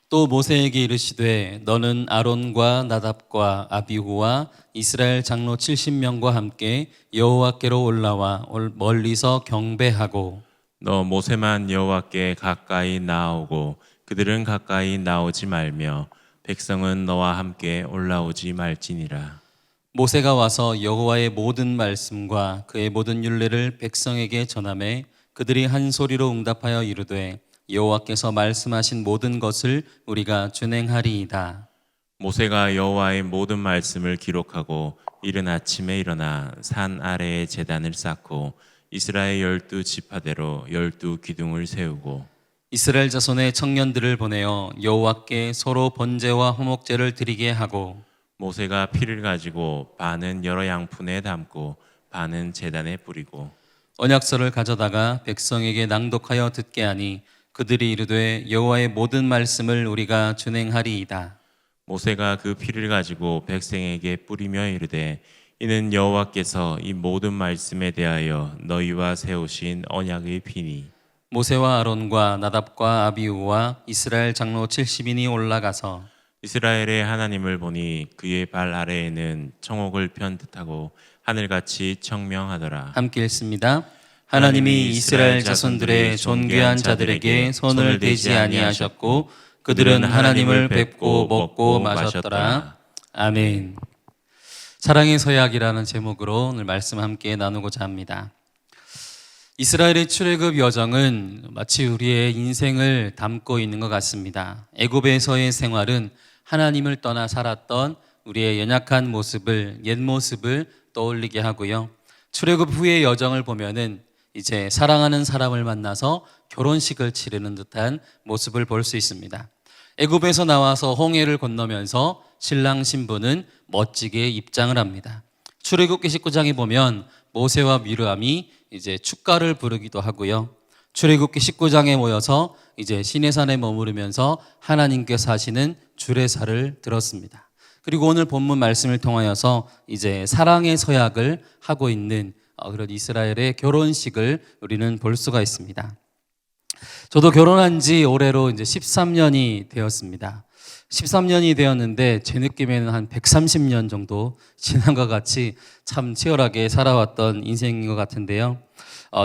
또 모세에게 이르시되 너는 아론과 나답과 아비후와 이스라엘 장로 70명과 함께 여호와께로 올라와 멀리서 경배하고 너 모세만 여호와께 가까이 나아오고 그들은 가까이 나오지 말며 백성은 너와 함께 올라오지 말지니라. 모세가 와서 여호와의 모든 말씀과 그의 모든 율례를 백성에게 전하매 그들이 한 소리로 응답하여 이르되 여호와께서 말씀하신 모든 것을 우리가 준행하리이다. 모세가 여호와의 모든 말씀을 기록하고 이른 아침에 일어나 산 아래에 제단을 쌓고 이스라엘 12지파대로 12기둥을 세우고 이스라엘 자손의 청년들을 보내어 여호와께 서로 번제와 화목제를 드리게 하고 모세가 피를 가지고 반은 여러 양푼에 담고 반은 제단에 뿌리고 언약서를 가져다가 백성에게 낭독하여 듣게 하니 그들이 이르되 여호와의 모든 말씀을 우리가 준행하리이다. 모세가 그 피를 가지고 백성에게 뿌리며 이르되 이는 여호와께서 이 모든 말씀에 대하여 너희와 세우신 언약의 피니 모세와 아론과 나답과 아비후와 이스라엘 장로 70인이 올라가서 이스라엘의 하나님을 보니 그의 발 아래에는 청옥을 편 듯하고 하늘같이 청명하더라. 함께 읽습니다. 하나님이 이스라엘 자손들의 존귀한 자들에게 손을 대지 아니하셨고 그들은 하나님을 뵙고 먹고 마셨더라. 아멘. 사랑의 서약이라는 제목으로 오늘 말씀 함께 나누고자 합니다. 이스라엘의 출애굽 여정은 마치 우리의 인생을 담고 있는 것 같습니다. 애굽에서의 생활은 하나님을 떠나 살았던 우리의 연약한 모습을, 옛 모습을 떠올리게 하고요. 출애굽 후의 여정을 보면은 이제 사랑하는 사람을 만나서 결혼식을 치르는 듯한 모습을 볼 수 있습니다. 애굽에서 나와서 홍해를 건너면서 신랑 신부는 멋지게 입장을 합니다. 출애굽기 19장에 보면 모세와 미르암이 이제 축가를 부르기도 하고요. 출애굽기 19장에 모여서 이제 시내산에 머무르면서 하나님께서 하시는 주례사를 들었습니다. 그리고 오늘 본문 말씀을 통하여서 이제 사랑의 서약을 하고 있는 그런 이스라엘의 결혼식을 우리는 볼 수가 있습니다. 저도 결혼한 지 올해로 이제 13년이 되었습니다. 13년이 되었는데 제 느낌에는 한 130년 정도 지난 것 같이 참 치열하게 살아왔던 인생인 것 같은데요.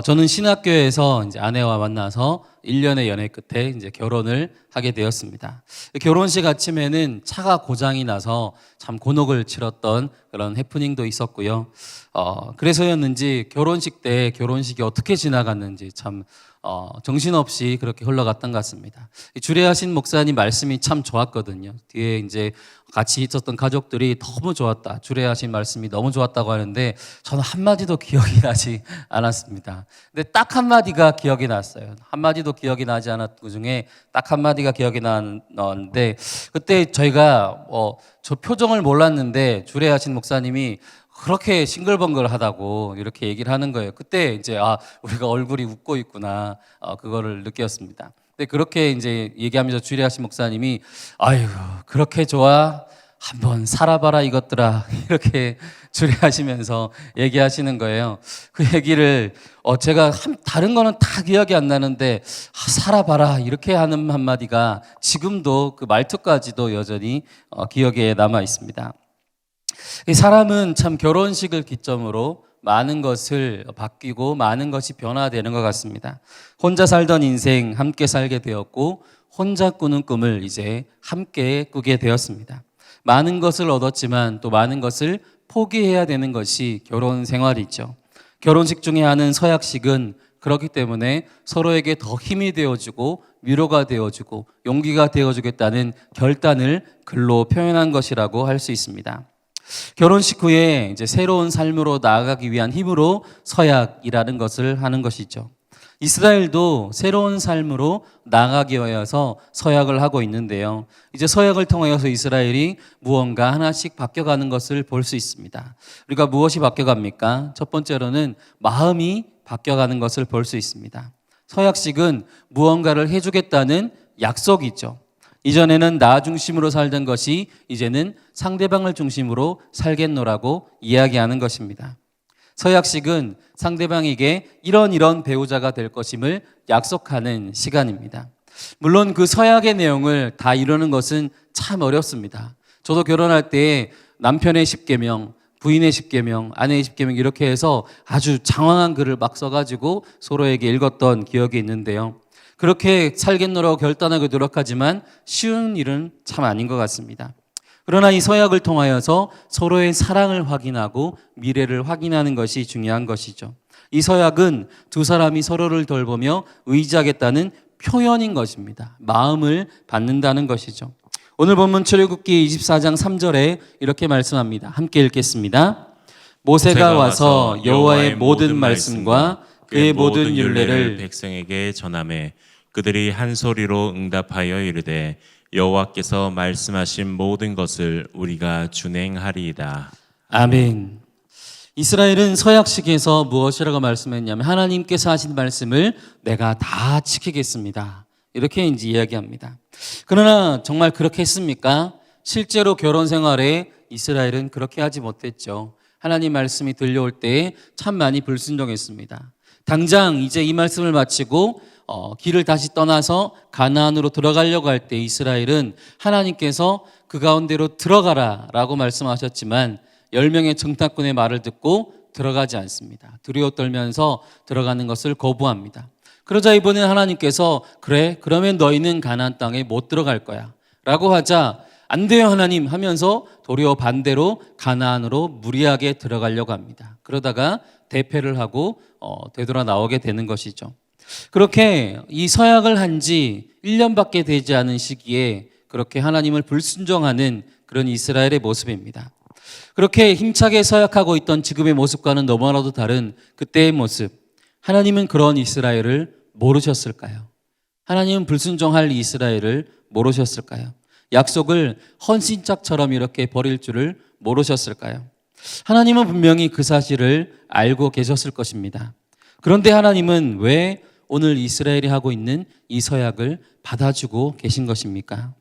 저는 신학교에서 이제 아내와 만나서 1년의 연애 끝에 이제 결혼을 하게 되었습니다. 결혼식 아침에는 차가 고장이 나서 참 곤혹을 치렀던 그런 해프닝도 있었고요. 그래서였는지 결혼식 때 결혼식이 어떻게 지나갔는지 참 정신없이 그렇게 흘러갔던 것 같습니다. 주례하신 목사님 말씀이 참 좋았거든요. 뒤에 이제 같이 있었던 가족들이 너무 좋았다, 주례하신 말씀이 너무 좋았다고 하는데 저는 한마디도 기억이 나지 않았습니다. 근데 딱 한마디가 기억이 났어요. 한마디도 기억이 나지 않았던 그 중에 딱 한마디가 기억이 나는데 그때 저희가 저 표정을 몰랐는데 주례하신 목사님이 그렇게 싱글벙글하다고 이렇게 얘기를 하는 거예요. 그때 이제 우리가 얼굴이 웃고 있구나 그거를 느꼈습니다. 근데 그렇게 이제 얘기하면서 주례하신 목사님이 아이고 그렇게 좋아 한번 살아봐라 이것들아 이렇게 주례하시면서 얘기하시는 거예요. 그 얘기를 제가 다른 거는 다 기억이 안 나는데 살아봐라 이렇게 하는 한마디가 지금도 그 말투까지도 여전히 기억에 남아 있습니다. 이 사람은 참 결혼식을 기점으로 많은 것을 바뀌고 많은 것이 변화되는 것 같습니다. 혼자 살던 인생 함께 살게 되었고 혼자 꾸는 꿈을 이제 함께 꾸게 되었습니다. 많은 것을 얻었지만 또 많은 것을 포기해야 되는 것이 결혼 생활이죠. 결혼식 중에 하는 서약식은 그렇기 때문에 서로에게 더 힘이 되어주고 위로가 되어주고 용기가 되어주겠다는 결단을 글로 표현한 것이라고 할 수 있습니다. 결혼식 후에 이제 새로운 삶으로 나아가기 위한 힘으로 서약이라는 것을 하는 것이죠. 이스라엘도 새로운 삶으로 나아가기 위해서 서약을 하고 있는데요. 이제 서약을 통하여서 이스라엘이 무언가 하나씩 바뀌어가는 것을 볼 수 있습니다. 우리가 무엇이 바뀌어갑니까? 첫 번째로는 마음이 바뀌어가는 것을 볼 수 있습니다. 서약식은 무언가를 해주겠다는 약속이죠. 이전에는 나 중심으로 살던 것이 이제는 상대방을 중심으로 살겠노라고 이야기하는 것입니다. 서약식은 상대방에게 이런 배우자가 될 것임을 약속하는 시간입니다. 물론 그 서약의 내용을 다 이루는 것은 참 어렵습니다. 저도 결혼할 때 남편의 10계명, 부인의 10계명, 아내의 10계명 이렇게 해서 아주 장황한 글을 막 써가지고 서로에게 읽었던 기억이 있는데요. 그렇게 살겠노라고 결단하고 노력하지만 쉬운 일은 참 아닌 것 같습니다. 그러나 이 서약을 통하여서 서로의 사랑을 확인하고 미래를 확인하는 것이 중요한 것이죠. 이 서약은 두 사람이 서로를 돌보며 의지하겠다는 표현인 것입니다. 마음을 받는다는 것이죠. 오늘 본문 출애굽기 24장 3절에 이렇게 말씀합니다. 함께 읽겠습니다. 모세가 와서 여호와의 모든 말씀과 그의 모든 율례를 백성에게 전하매 그들이 한 소리로 응답하여 이르되 여호와께서 말씀하신 모든 것을 우리가 준행하리이다. 아멘. 이스라엘은 서약식에서 무엇이라고 말씀했냐면 하나님께서 하신 말씀을 내가 다 지키겠습니다. 이렇게 이제 이야기합니다. 그러나 정말 그렇게 했습니까? 실제로 결혼 생활에 이스라엘은 그렇게 하지 못했죠. 하나님 말씀이 들려올 때 참 많이 불순종했습니다. 당장 이제 이 말씀을 마치고 길을 다시 떠나서 가나안으로 들어가려고 할 때 이스라엘은 하나님께서 그 가운데로 들어가라 라고 말씀하셨지만 10명의 정탐꾼의 말을 듣고 들어가지 않습니다. 두려워 떨면서 들어가는 것을 거부합니다. 그러자 이번에 하나님께서 그래 그러면 너희는 가나안 땅에 못 들어갈 거야 라고 하자 안 돼요 하나님 하면서 도리어 반대로 가나안으로 무리하게 들어가려고 합니다. 그러다가 대패를 하고 되돌아 나오게 되는 것이죠. 그렇게 이 서약을 한 지 1년밖에 되지 않은 시기에 그렇게 하나님을 불순종하는 그런 이스라엘의 모습입니다. 그렇게 힘차게 서약하고 있던 지금의 모습과는 너무나도 다른 그때의 모습. 하나님은 그런 이스라엘을 모르셨을까요? 하나님은 불순종할 이스라엘을 모르셨을까요? 약속을 헌신짝처럼 이렇게 버릴 줄을 모르셨을까요? 하나님은 분명히 그 사실을 알고 계셨을 것입니다. 그런데 하나님은 왜 오늘 이스라엘이 하고 있는 이 서약을 받아주고 계신 것입니까?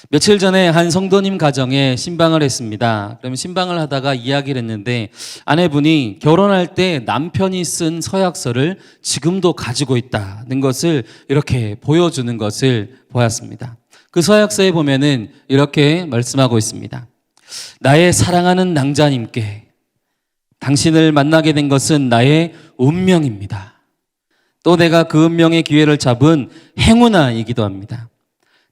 며칠 전에 한 성도님 가정에 신방을 했습니다. 그러면 신방을 하다가 이야기를 했는데 아내분이 결혼할 때 남편이 쓴 서약서를 지금도 가지고 있다는 것을 이렇게 보여주는 것을 보았습니다. 그 서약서에 보면은 이렇게 말씀하고 있습니다. 나의 사랑하는 낭자님께 당신을 만나게 된 것은 나의 운명입니다. 또 내가 그 운명의 기회를 잡은 행운아이기도 합니다.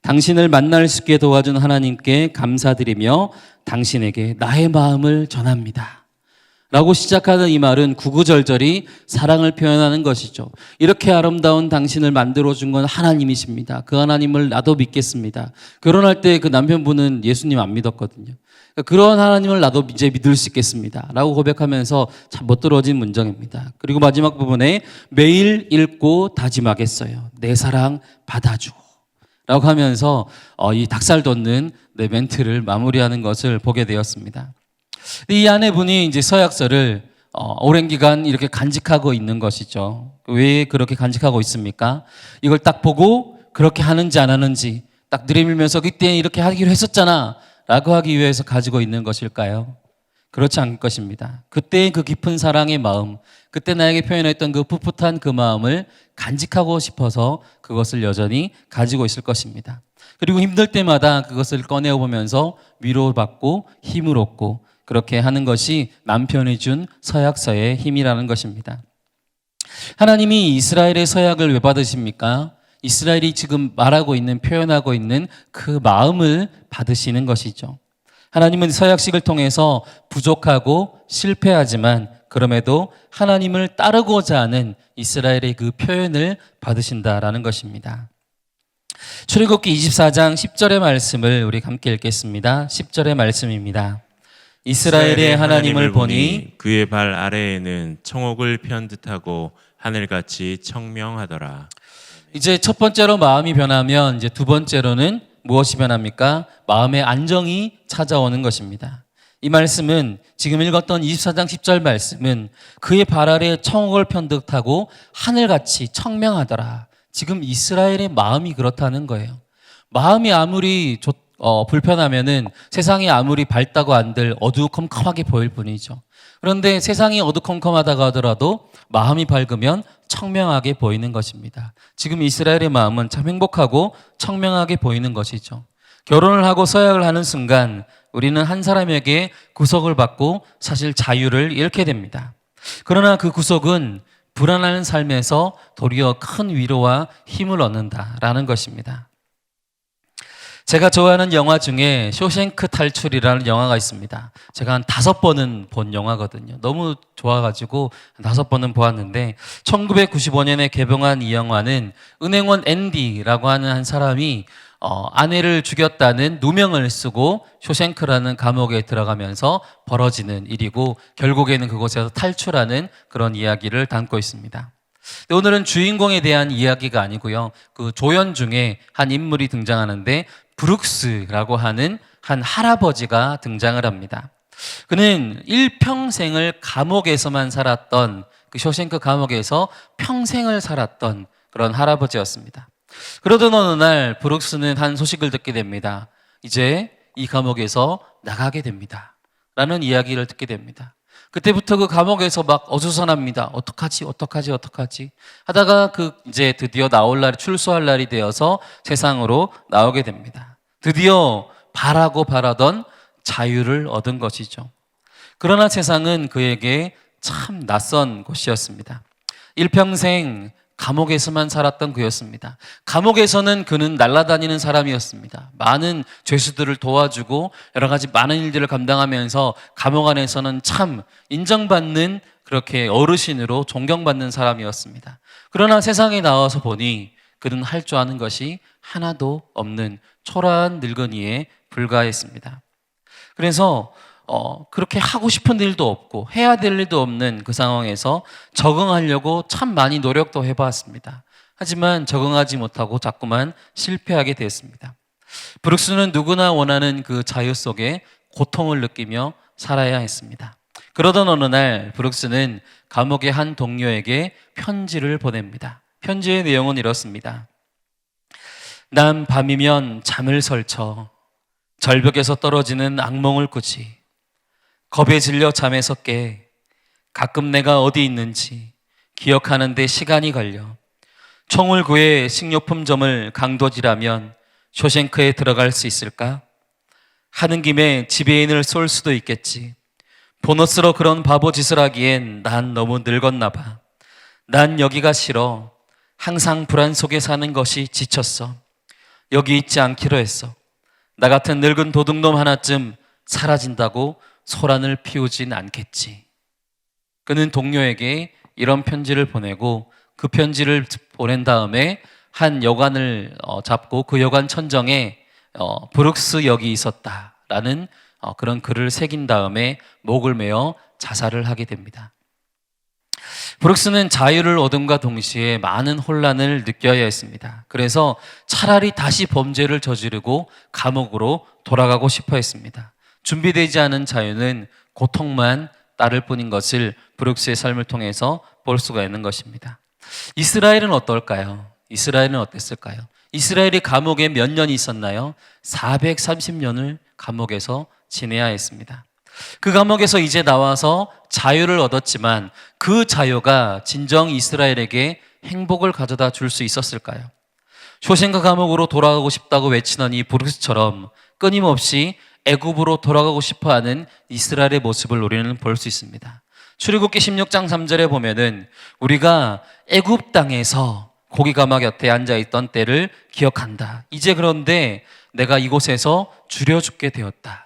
당신을 만날 수 있게 도와준 하나님께 감사드리며 당신에게 나의 마음을 전합니다. 라고 시작하는 이 말은 구구절절히 사랑을 표현하는 것이죠. 이렇게 아름다운 당신을 만들어준 건 하나님이십니다. 그 하나님을 나도 믿겠습니다. 결혼할 때 그 남편분은 예수님 안 믿었거든요. 그런 하나님을 나도 이제 믿을 수 있겠습니다. 라고 고백하면서 참 멋들어진 문장입니다. 그리고 마지막 부분에 매일 읽고 다짐하겠어요. 내 사랑 받아줘. 라고 하면서 이 닭살 돋는 멘트를 마무리하는 것을 보게 되었습니다. 이 아내분이 이제 서약서를 오랜 기간 이렇게 간직하고 있는 것이죠. 왜 그렇게 간직하고 있습니까? 이걸 딱 보고 그렇게 하는지 안 하는지 딱 들이밀면서 그때 이렇게 하기로 했었잖아 라고 하기 위해서 가지고 있는 것일까요? 그렇지 않을 것입니다. 그때의 그 깊은 사랑의 마음, 그때 나에게 표현했던 그 풋풋한 그 마음을 간직하고 싶어서 그것을 여전히 가지고 있을 것입니다. 그리고 힘들 때마다 그것을 꺼내보면서 위로받고 힘을 얻고 그렇게 하는 것이 남편이 준 서약서의 힘이라는 것입니다. 하나님이 이스라엘의 서약을 왜 받으십니까? 이스라엘이 지금 말하고 있는, 표현하고 있는 그 마음을 받으시는 것이죠. 하나님은 서약식을 통해서 부족하고 실패하지만 그럼에도 하나님을 따르고자 하는 이스라엘의 그 표현을 받으신다라는 것입니다. 출애굽기 24장 10절의 말씀을 우리 함께 읽겠습니다. 10절의 말씀입니다. 이스라엘의 하나님을 보니 그의 발 아래에는 청옥을 편 듯하고 하늘같이 청명하더라. 이제 첫 번째로 마음이 변하면 이제 두 번째로는 무엇이 변합니까? 마음의 안정이 찾아오는 것입니다. 이 말씀은 지금 읽었던 24장 10절 말씀은 그의 발 아래에 청옥을 편 듯하고 하늘같이 청명하더라. 지금 이스라엘의 마음이 그렇다는 거예요. 마음이 아무리 불편하면은 세상이 아무리 밝다고 한들 어두컴컴하게 보일 뿐이죠. 그런데 세상이 어두컴컴하다가 하더라도 마음이 밝으면 청명하게 보이는 것입니다. 지금 이스라엘의 마음은 참 행복하고 청명하게 보이는 것이죠. 결혼을 하고 서약을 하는 순간 우리는 한 사람에게 구속을 받고 사실 자유를 잃게 됩니다. 그러나 그 구속은 불안한 삶에서 도리어 큰 위로와 힘을 얻는다라는 것입니다. 제가 좋아하는 영화 중에 쇼생크 탈출이라는 영화가 있습니다. 제가 한 5번은 본 영화거든요. 너무 좋아가지고 5번은 보았는데 1995년에 개봉한 이 영화는 은행원 앤디라고 하는 한 사람이 아내를 죽였다는 누명을 쓰고 쇼생크라는 감옥에 들어가면서 벌어지는 일이고 결국에는 그곳에서 탈출하는 그런 이야기를 담고 있습니다. 오늘은 주인공에 대한 이야기가 아니고요. 그 조연 중에 한 인물이 등장하는데 브룩스라고 하는 한 할아버지가 등장을 합니다. 그는 일평생을 감옥에서만 살았던 그 쇼생크 감옥에서 평생을 살았던 그런 할아버지였습니다. 그러던 어느 날 브룩스는 한 소식을 듣게 됩니다. 이제 이 감옥에서 나가게 됩니다. 라는 이야기를 듣게 됩니다. 그때부터 그 감옥에서 막 어수선합니다. 어떡하지 하다가 이제 드디어 나올 날이 출소할 날이 되어서 세상으로 나오게 됩니다. 드디어 바라던 자유를 얻은 것이죠. 그러나 세상은 그에게 참 낯선 곳이었습니다. 일평생 감옥에서만 살았던 그였습니다. 감옥에서는 그는 날아다니는 사람이었습니다. 많은 죄수들을 도와주고 여러 가지 많은 일들을 감당하면서 감옥 안에서는 참 인정받는 그렇게 어르신으로 존경받는 사람이었습니다. 그러나 세상에 나와서 보니 그는 할 줄 아는 것이 하나도 없는 초라한 늙은이에 불과했습니다. 그래서 그렇게 하고 싶은 일도 없고 해야 될 일도 없는 그 상황에서 적응하려고 참 많이 노력도 해봤습니다. 하지만 적응하지 못하고 자꾸만 실패하게 됐습니다. 브룩스는 누구나 원하는 그 자유 속에 고통을 느끼며 살아야 했습니다. 그러던 어느 날 브룩스는 감옥의 한 동료에게 편지를 보냅니다. 편지의 내용은 이렇습니다. 난 밤이면 잠을 설쳐 절벽에서 떨어지는 악몽을 꾸지. 겁에 질려 잠에서 깨. 가끔 내가 어디 있는지 기억하는데 시간이 걸려. 총을 구해 식료품점을 강도질하면 쇼생크에 들어갈 수 있을까? 하는 김에 지배인을 쏠 수도 있겠지. 보너스로 그런 바보 짓을 하기엔 난 너무 늙었나 봐. 난 여기가 싫어. 항상 불안 속에 사는 것이 지쳤어. 여기 있지 않기로 했어. 나 같은 늙은 도둑놈 하나쯤 사라진다고 소란을 피우진 않겠지. 그는 동료에게 이런 편지를 보내고 그 편지를 보낸 다음에 한 여관을 잡고 그 여관 천정에 브룩스 역이 있었다라는 그런 글을 새긴 다음에 목을 메어 자살을 하게 됩니다. 브룩스는 자유를 얻음과 동시에 많은 혼란을 느껴야 했습니다. 그래서 차라리 다시 범죄를 저지르고 감옥으로 돌아가고 싶어 했습니다. 준비되지 않은 자유는 고통만 따를 뿐인 것을 브룩스의 삶을 통해서 볼 수가 있는 것입니다. 이스라엘은 어떨까요? 이스라엘은 어땠을까요? 이스라엘이 감옥에 몇 년이 있었나요? 430년을 감옥에서 지내야 했습니다. 그 감옥에서 이제 나와서 자유를 얻었지만 그 자유가 진정 이스라엘에게 행복을 가져다 줄 수 있었을까요? 쇼생크 감옥으로 돌아가고 싶다고 외치는 이 브룩스처럼 끊임없이 애굽으로 돌아가고 싶어하는 이스라엘의 모습을 우리는 볼 수 있습니다. 출애굽기 16장 3절에 보면은 우리가 애굽 땅에서 고기가마 곁에 앉아있던 때를 기억한다. 이제 그런데 내가 이곳에서 줄여 죽게 되었다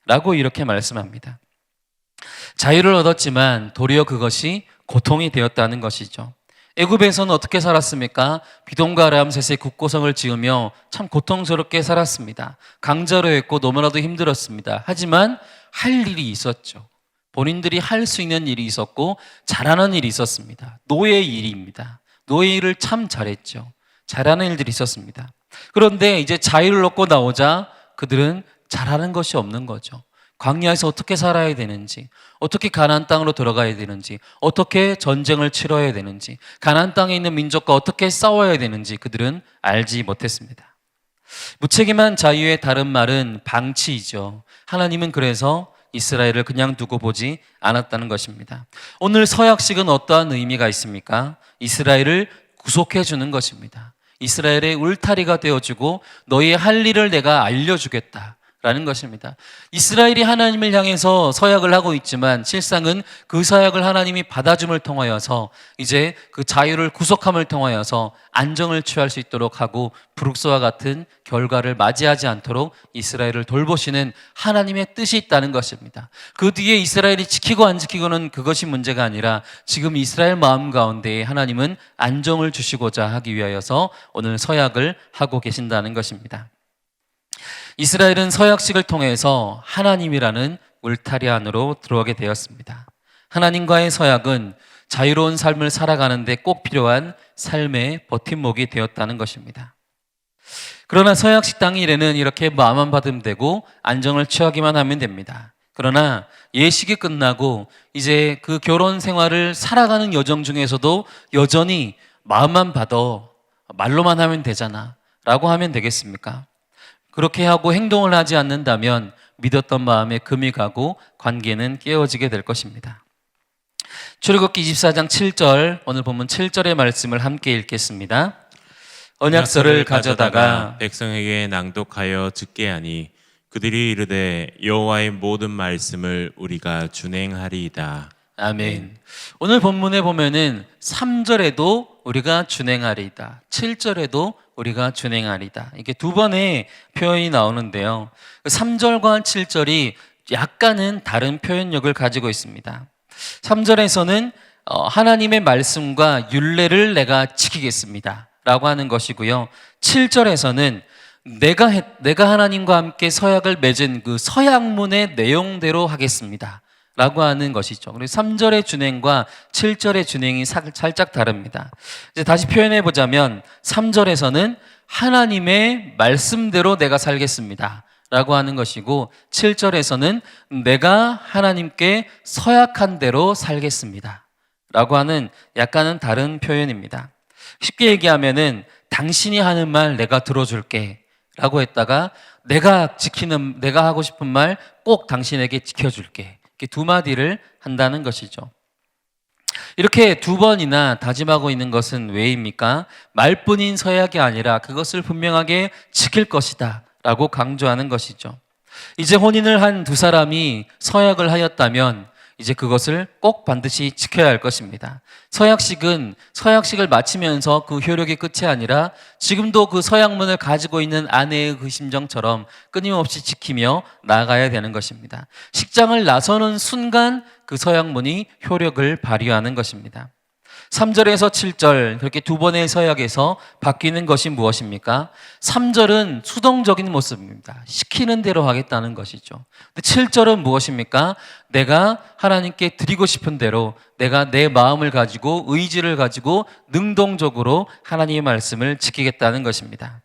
라고 이렇게 말씀합니다. 자유를 얻었지만 도리어 그것이 고통이 되었다는 것이죠. 애굽에서는 어떻게 살았습니까? 비돔과 람셋의 국고성을 지으며 참 고통스럽게 살았습니다. 강제로 했고 너무나도 힘들었습니다. 하지만 할 일이 있었죠. 본인들이 할 수 있는 일이 있었고 잘하는 일이 있었습니다. 노예 일입니다. 노예 일을 참 잘했죠. 잘하는 일들이 있었습니다. 그런데 이제 자유를 얻고 나오자 그들은 잘하는 것이 없는 거죠. 광야에서 어떻게 살아야 되는지, 어떻게 가나안 땅으로 들어가야 되는지, 어떻게 전쟁을 치러야 되는지, 가나안 땅에 있는 민족과 어떻게 싸워야 되는지 그들은 알지 못했습니다. 무책임한 자유의 다른 말은 방치이죠. 하나님은 그래서 이스라엘을 그냥 두고 보지 않았다는 것입니다. 오늘 서약식은 어떠한 의미가 있습니까? 이스라엘을 구속해 주는 것입니다. 이스라엘의 울타리가 되어주고 너희의 할 일을 내가 알려주겠다 라는 것입니다. 이스라엘이 하나님을 향해서 서약을 하고 있지만 실상은 그 서약을 하나님이 받아줌을 통하여서 이제 그 자유를 구속함을 통하여서 안정을 취할 수 있도록 하고 브룩스와 같은 결과를 맞이하지 않도록 이스라엘을 돌보시는 하나님의 뜻이 있다는 것입니다. 그 뒤에 이스라엘이 지키고 안 지키고는 그것이 문제가 아니라 지금 이스라엘 마음 가운데 하나님은 안정을 주시고자 하기 위하여서 오늘 서약을 하고 계신다는 것입니다. 이스라엘은 서약식을 통해서 하나님이라는 울타리 안으로 들어오게 되었습니다. 하나님과의 서약은 자유로운 삶을 살아가는데 꼭 필요한 삶의 버팀목이 되었다는 것입니다. 그러나 서약식 당일에는 이렇게 마음만 받으면 되고 안정을 취하기만 하면 됩니다. 그러나 예식이 끝나고 이제 그 결혼 생활을 살아가는 여정 중에서도 여전히 마음만 받아 말로만 하면 되잖아 라고 하면 되겠습니까? 그렇게 하고 행동을 하지 않는다면 믿었던 마음에 금이 가고 관계는 깨어지게 될 것입니다. 출애굽기 24장 7절, 오늘 본문 7절의 말씀을 함께 읽겠습니다. 언약서를 가져다가 백성에게 낭독하여 듣게 하니 그들이 이르되 여호와의 모든 말씀을 우리가 준행하리이다. 아멘. 오늘 본문에 보면은 3절에도 우리가 준행하리이다, 7절에도 우리가 준행하리이다, 이게 두 번의 표현이 나오는데요. 3절과 7절이 약간은 다른 표현력을 가지고 있습니다. 3절에서는 하나님의 말씀과 율례를 내가 지키겠습니다 라고 하는 것이고요. 7절에서는 내가 하나님과 함께 서약을 맺은 그 서약문의 내용대로 하겠습니다 라고 하는 것이죠. 그래서 3절의 준행과 7절의 준행이 살짝 다릅니다. 이제 다시 표현해 보자면 3절에서는 하나님의 말씀대로 내가 살겠습니다 라고 하는 것이고 7절에서는 내가 하나님께 서약한 대로 살겠습니다 라고 하는 약간은 다른 표현입니다. 쉽게 얘기하면은 당신이 하는 말 내가 들어줄게 라고 했다가 내가 하고 싶은 말 꼭 당신에게 지켜줄게, 이렇게 두 마디를 한다는 것이죠. 이렇게 두 번이나 다짐하고 있는 것은 왜입니까? 말뿐인 서약이 아니라 그것을 분명하게 지킬 것이다 라고 강조하는 것이죠. 이제 혼인을 한 두 사람이 서약을 하였다면 이제 그것을 꼭 반드시 지켜야 할 것입니다. 서약식을 마치면서 그 효력이 끝이 아니라 지금도 그 서약문을 가지고 있는 아내의 그 심정처럼 끊임없이 지키며 나아가야 되는 것입니다. 식장을 나서는 순간 그 서약문이 효력을 발휘하는 것입니다. 3절에서 7절 그렇게 두 번의 서약에서 바뀌는 것이 무엇입니까? 3절은 수동적인 모습입니다. 시키는 대로 하겠다는 것이죠. 근데 7절은 무엇입니까? 내가 하나님께 드리고 싶은 대로 내가 내 마음을 가지고 의지를 가지고 능동적으로 하나님의 말씀을 지키겠다는 것입니다.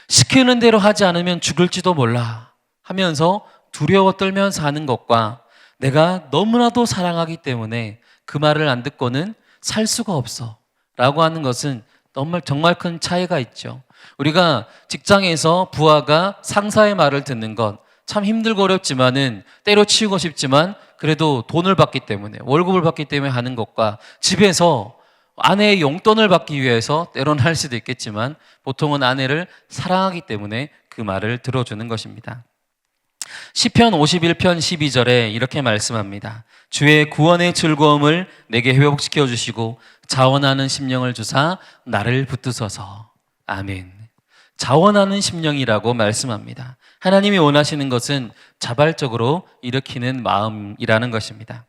시키는 대로 하지 않으면 죽을지도 몰라 하면서 두려워 떨면서 하는 것과 내가 너무나도 사랑하기 때문에 그 말을 안 듣고는 살 수가 없어 라고 하는 것은 정말 큰 차이가 있죠. 우리가 직장에서 부하가 상사의 말을 듣는 것 참 힘들고 어렵지만은 때려치우고 싶지만 그래도 돈을 받기 때문에, 월급을 받기 때문에 하는 것과 집에서 아내의 용돈을 받기 위해서 때로는 할 수도 있겠지만 보통은 아내를 사랑하기 때문에 그 말을 들어주는 것입니다. 시편 51편 12절에 이렇게 말씀합니다. 주의 구원의 즐거움을 내게 회복시켜 주시고 자원하는 심령을 주사 나를 붙드소서. 아멘. 자원하는 심령이라고 말씀합니다. 하나님이 원하시는 것은 자발적으로 일으키는 마음이라는 것입니다.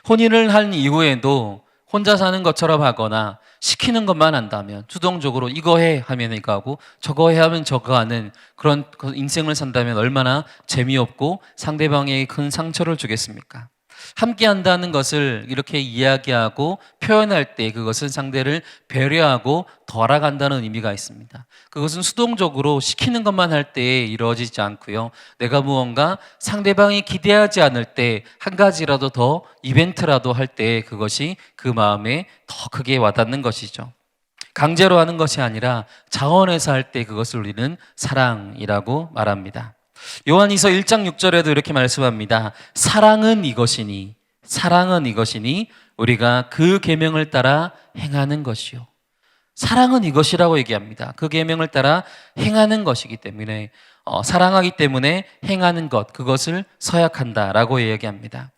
혼인을 한 이후에도 혼자 사는 것처럼 하거나 시키는 것만 한다면 주동적으로 이거 해 하면 이거 하고 저거 해 하면 저거 하는 그런 인생을 산다면 얼마나 재미없고 상대방에게 큰 상처를 주겠습니까? 함께 한다는 것을 이렇게 이야기하고 표현할 때 그것은 상대를 배려하고 더 알아간다는 의미가 있습니다. 그것은 수동적으로 시키는 것만 할 때 이루어지지 않고요. 내가 무언가 상대방이 기대하지 않을 때 한 가지라도 더 이벤트라도 할 때 그것이 그 마음에 더 크게 와닿는 것이죠. 강제로 하는 것이 아니라 자원해서 할 때 그것을 우리는 사랑이라고 말합니다. 요한이서 1장 6절에도 이렇게 말씀합니다. 사랑은 이것이니 우리가 그 계명을 따라 행하는 것이요. 사랑은 이것이라고 얘기합니다. 그 계명을 따라 행하는 것이기 때문에 사랑하기 때문에 행하는 것, 그것을 서약한다라고 이야기합니다.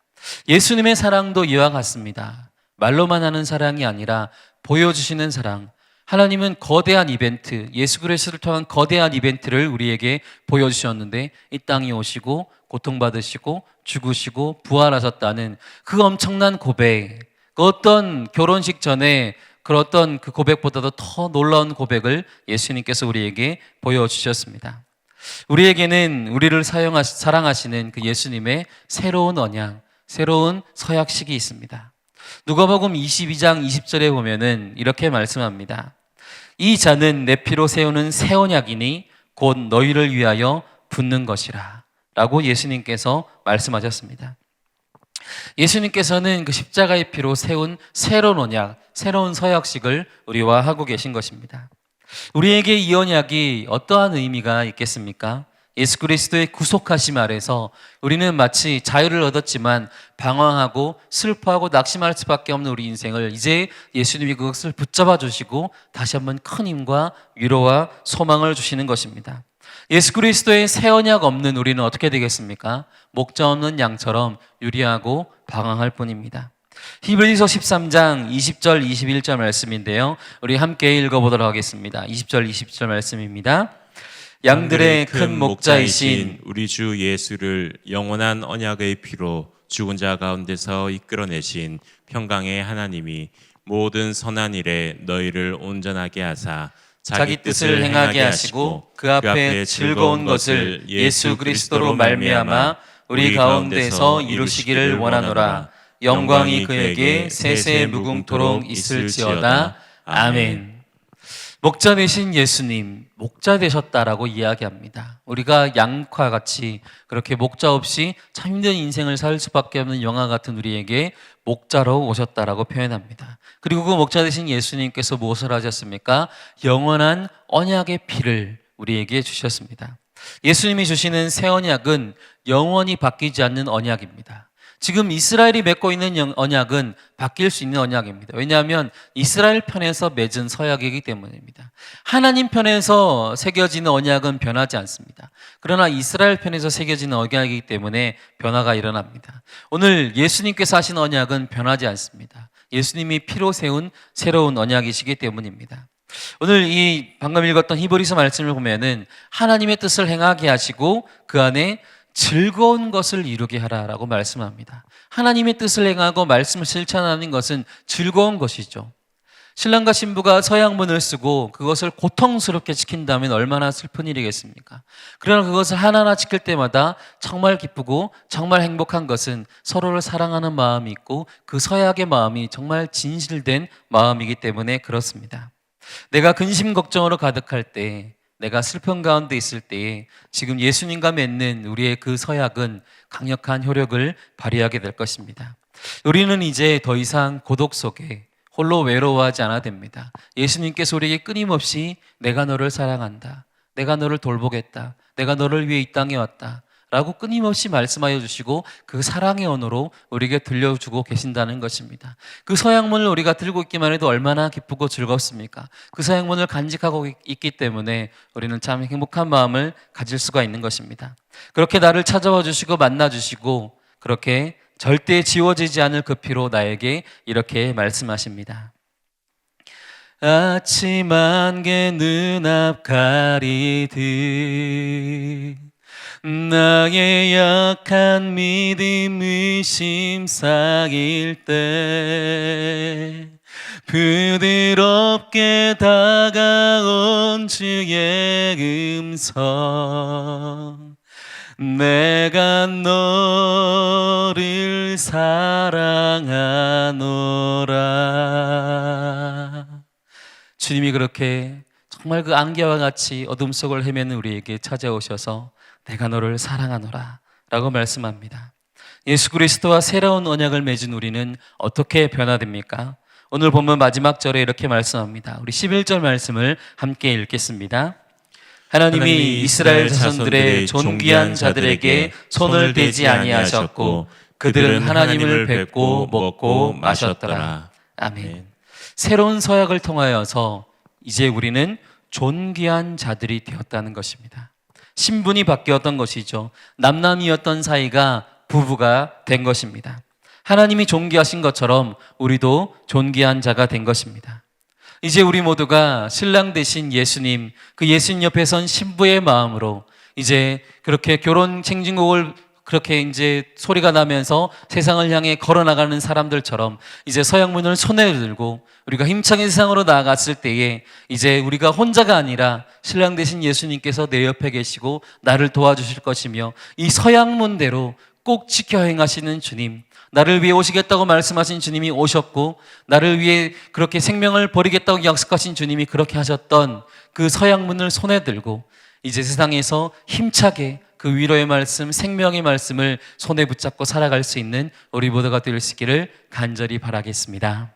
예수님의 사랑도 이와 같습니다. 말로만 하는 사랑이 아니라 보여주시는 사랑. 하나님은 거대한 이벤트, 예수 그리스도를 통한 거대한 이벤트를 우리에게 보여주셨는데 이 땅에 오시고 고통받으시고 죽으시고 부활하셨다는 그 엄청난 고백, 그 어떤 결혼식 전에 그 어떤 그 고백보다도 더 놀라운 고백을 예수님께서 우리에게 보여주셨습니다. 우리에게는 우리를 사랑하시는 그 예수님의 새로운 언약, 새로운 서약식이 있습니다. 누가복음 22장 20절에 보면은 이렇게 말씀합니다. 이 잔은 내 피로 세우는 새 언약이니 곧 너희를 위하여 붓는 것이라 라고 예수님께서 말씀하셨습니다. 예수님께서는 그 십자가의 피로 세운 새로운 언약, 새로운 서약식을 우리와 하고 계신 것입니다. 우리에게 이 언약이 어떠한 의미가 있겠습니까? 예수 그리스도의 구속하심 아래서 우리는 마치 자유를 얻었지만 방황하고 슬퍼하고 낙심할 수밖에 없는 우리 인생을 이제 예수님이 그것을 붙잡아 주시고 다시 한번 큰 힘과 위로와 소망을 주시는 것입니다. 예수 그리스도의 새 언약 없는 우리는 어떻게 되겠습니까? 목자 없는 양처럼 유리하고 방황할 뿐입니다. 히브리서 13장 20절 21절 말씀인데요, 우리 함께 읽어보도록 하겠습니다. 20절 20절 말씀입니다. 양들의 큰 목자이신 우리 주 예수를 영원한 언약의 피로 죽은 자 가운데서 이끌어내신 평강의 하나님이 모든 선한 일에 너희를 온전하게 하사 자기 뜻을 행하게 하시고 그 앞에 즐거운 것을 예수 그리스도로 말미암아 우리 가운데서 이루시기를 원하노라. 영광이 그에게 세세 무궁토록 있을지어다. 아멘. 목자 되신 예수님, 목자 되셨다라고 이야기합니다. 우리가 양과 같이 그렇게 목자 없이 참 힘든 인생을 살 수밖에 없는 영화 같은 우리에게 목자로 오셨다라고 표현합니다. 그리고 그 목자 되신 예수님께서 무엇을 하셨습니까? 영원한 언약의 피를 우리에게 주셨습니다. 예수님이 주시는 새 언약은 영원히 바뀌지 않는 언약입니다. 지금 이스라엘이 맺고 있는 언약은 바뀔 수 있는 언약입니다. 왜냐하면 이스라엘 편에서 맺은 서약이기 때문입니다. 하나님 편에서 새겨지는 언약은 변하지 않습니다. 그러나 이스라엘 편에서 새겨지는 언약이기 때문에 변화가 일어납니다. 오늘 예수님께서 하신 언약은 변하지 않습니다. 예수님이 피로 세운 새로운 언약이시기 때문입니다. 오늘 이 방금 읽었던 히브리서 말씀을 보면은 하나님의 뜻을 행하게 하시고 그 안에 즐거운 것을 이루게 하라라고 말씀합니다. 하나님의 뜻을 행하고 말씀을 실천하는 것은 즐거운 것이죠. 신랑과 신부가 서양문을 쓰고 그것을 고통스럽게 지킨다면 얼마나 슬픈 일이겠습니까? 그러나 그것을 하나하나 지킬 때마다 정말 기쁘고 정말 행복한 것은 서로를 사랑하는 마음이 있고 그 서약의 마음이 정말 진실된 마음이기 때문에 그렇습니다. 내가 근심 걱정으로 가득할 때, 내가 슬픔 가운데 있을 때에 지금 예수님과 맺는 우리의 그 서약은 강력한 효력을 발휘하게 될 것입니다. 우리는 이제 더 이상 고독 속에 홀로 외로워하지 않아야 됩니다. 예수님께서 우리에게 끊임없이 내가 너를 사랑한다, 내가 너를 돌보겠다, 내가 너를 위해 이 땅에 왔다 라고 끊임없이 말씀하여 주시고 그 사랑의 언어로 우리에게 들려주고 계신다는 것입니다. 그 서약문을 우리가 들고 있기만 해도 얼마나 기쁘고 즐겁습니까? 그 서약문을 간직하고 있기 때문에 우리는 참 행복한 마음을 가질 수가 있는 것입니다. 그렇게 나를 찾아와 주시고 만나 주시고 그렇게 절대 지워지지 않을 그 피로 나에게 이렇게 말씀하십니다. 아침 안개 눈앞 가리듯 나의 약한 믿음 의심 쌓일 때 부드럽게 다가온 주의 음성, 내가 너를 사랑하노라. 주님이 그렇게 정말 그 안개와 같이 어둠 속을 헤매는 우리에게 찾아오셔서 내가 너를 사랑하노라 라고 말씀합니다. 예수 그리스도와 새로운 언약을 맺은 우리는 어떻게 변화됩니까? 오늘 보면 마지막 절에 이렇게 말씀합니다. 우리 11절 말씀을 함께 읽겠습니다. 하나님이 이스라엘 자손들의 존귀한 자들에게 손을 대지 아니하셨고 그들은 하나님을 뵙고 먹고 마셨더라. 아멘. 새로운 서약을 통하여서 이제 우리는 존귀한 자들이 되었다는 것입니다. 신분이 바뀌었던 것이죠. 남남이었던 사이가 부부가 된 것입니다. 하나님이 존귀하신 것처럼 우리도 존귀한 자가 된 것입니다. 이제 우리 모두가 신랑 되신 예수님, 그 예수님 옆에 선 신부의 마음으로 이제 그렇게 결혼 행진곡을 그렇게 이제 소리가 나면서 세상을 향해 걸어나가는 사람들처럼 이제 서양문을 손에 들고 우리가 힘차게 세상으로 나아갔을 때에 이제 우리가 혼자가 아니라 신랑 되신 예수님께서 내 옆에 계시고 나를 도와주실 것이며 이 서양문대로 꼭 지켜 행하시는 주님, 나를 위해 오시겠다고 말씀하신 주님이 오셨고 나를 위해 그렇게 생명을 버리겠다고 약속하신 주님이 그렇게 하셨던 그 서양문을 손에 들고 이제 세상에서 힘차게 그 위로의 말씀, 생명의 말씀을 손에 붙잡고 살아갈 수 있는 우리 모두가 될 수 있기를 간절히 바라겠습니다.